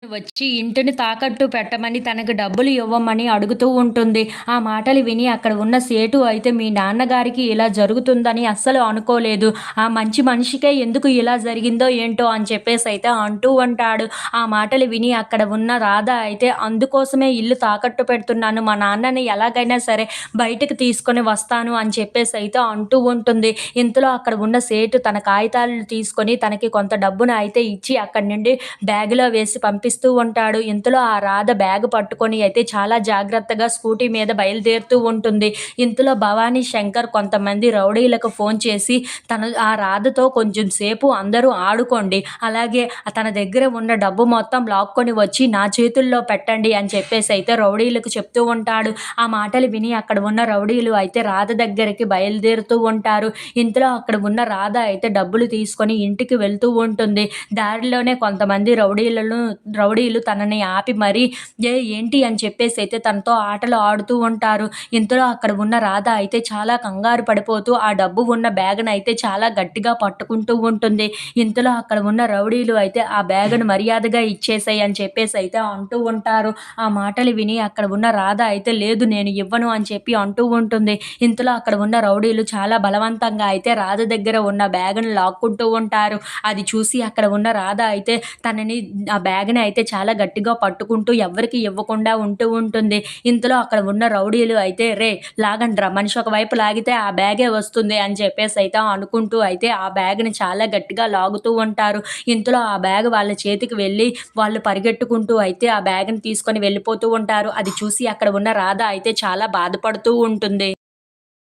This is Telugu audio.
వచ్చి ఇంటిని తాకట్టు పెట్టమని, తనకు డబ్బులు ఇవ్వమని అడుగుతూ ఉంటుంది. ఆ మాటలు విని అక్కడ ఉన్న సేటు అయితే, "మీ నాన్నగారికి ఇలా జరుగుతుందని అస్సలు అనుకోలేదు. ఆ మంచి మనిషికే ఎందుకు ఇలా జరిగిందో ఏంటో" అని చెప్పేసైతే అంటూ ఉంటాడు. ఆ మాటలు విని అక్కడ ఉన్న రాధ అయితే, "అందుకోసమే ఇల్లు తాకట్టు పెడుతున్నాను. మా నాన్నని ఎలాగైనా సరే బయటకి తీసుకొని వస్తాను" అని చెప్పేసైతే అంటూ ఉంటుంది. ఇంతలో అక్కడ ఉన్న సేటు తన కాగితాలను తీసుకొని తనకి కొంత డబ్బును అయితే ఇచ్చి అక్కడి నుండి బ్యాగ్‌లో వేసి పంపిస్తూ ఉంటాడు. ఇంతలో ఆ రాధ బ్యాగ్ పట్టుకొని అయితే చాలా జాగ్రత్తగా స్కూటీ మీద బయలుదేరుతూ ఉంటుంది. ఇంతలో భవానీ శంకర్ కొంతమంది రౌడీలకు ఫోన్ చేసి ఆ రాధతో కొంచెం సేపు అందరూ ఆడుకోండి. అలాగే తన దగ్గర ఉన్న డబ్బు మొత్తం లాక్కొని వచ్చి నా చేతుల్లో పెట్టండి అని చెప్పేసైతే రౌడీలకు చెప్తూ ఉంటాడు. ఆ మాటలు విని అక్కడ ఉన్న రౌడీలు అయితే రాధ దగ్గరికి బయలుదేరుతూ ఉంటారు. ఇంతలో అక్కడ ఉన్న రాధ అయితే డబ్బులు తీసుకొని ఇంటికి వెళ్తూ ఉంటుంది. దారిలోనే కొంతమంది రౌడీలు తనని ఆపి మరీ ఏంటి అని చెప్పేసైతే తనతో ఆటలు ఆడుతూ ఉంటారు. ఇంతలో అక్కడ ఉన్న రాధ అయితే చాలా కంగారు పడిపోతూ ఆ డబ్బు ఉన్న బ్యాగ్‌నయితే చాలా గట్టిగా పట్టుకుంటూ ఉంటుంది. ఇంతలో అక్కడ ఉన్న రౌడీలు అయితే ఆ బ్యాగ్‌ను మర్యాదగా ఇచ్చేసేయ్ అని చెప్పేసైతే అంటూ ఉంటారు. ఆ మాటలు విని అక్కడ ఉన్న రాధ అయితే, లేదు నేను ఇవ్వను అని చెప్పి అంటూ ఉంటుంది. ఇంతలో అక్కడ ఉన్న రౌడీలు చాలా బలవంతంగా అయితే రాధ దగ్గర ఉన్న బ్యాగ్‌ని లాక్కుంటూ ఉంటారు. అది చూసి అక్కడ ఉన్న రాధ అయితే ఆ బ్యాగ్‌ని అయితే చాలా గట్టిగా పట్టుకుంటూ ఎవ్వరికీ ఇవ్వకుండా ఉంటూ ఉంటుంది. ఇంతలో అక్కడ ఉన్న రౌడీలు అయితే, "రేయ్! లాగండ్రా, మనిషి ఒకవైపు లాగితే ఆ బ్యాగే వస్తుంది" అని చెప్పేసైతే అనుకుంటూ అయితే ఆ బ్యాగ్‌ని చాలా గట్టిగా లాగుతూ ఉంటారు. ఇంతలో ఆ బ్యాగ్ వాళ్ళ చేతికి వెళ్ళి వాళ్ళు పరిగెట్టుకుంటూ అయితే ఆ బ్యాగ్‌ని తీసుకొని వెళ్ళిపోతూ ఉంటారు. అది చూసి అక్కడ ఉన్న రాధ అయితే చాలా బాధపడుతూ ఉంటుంది.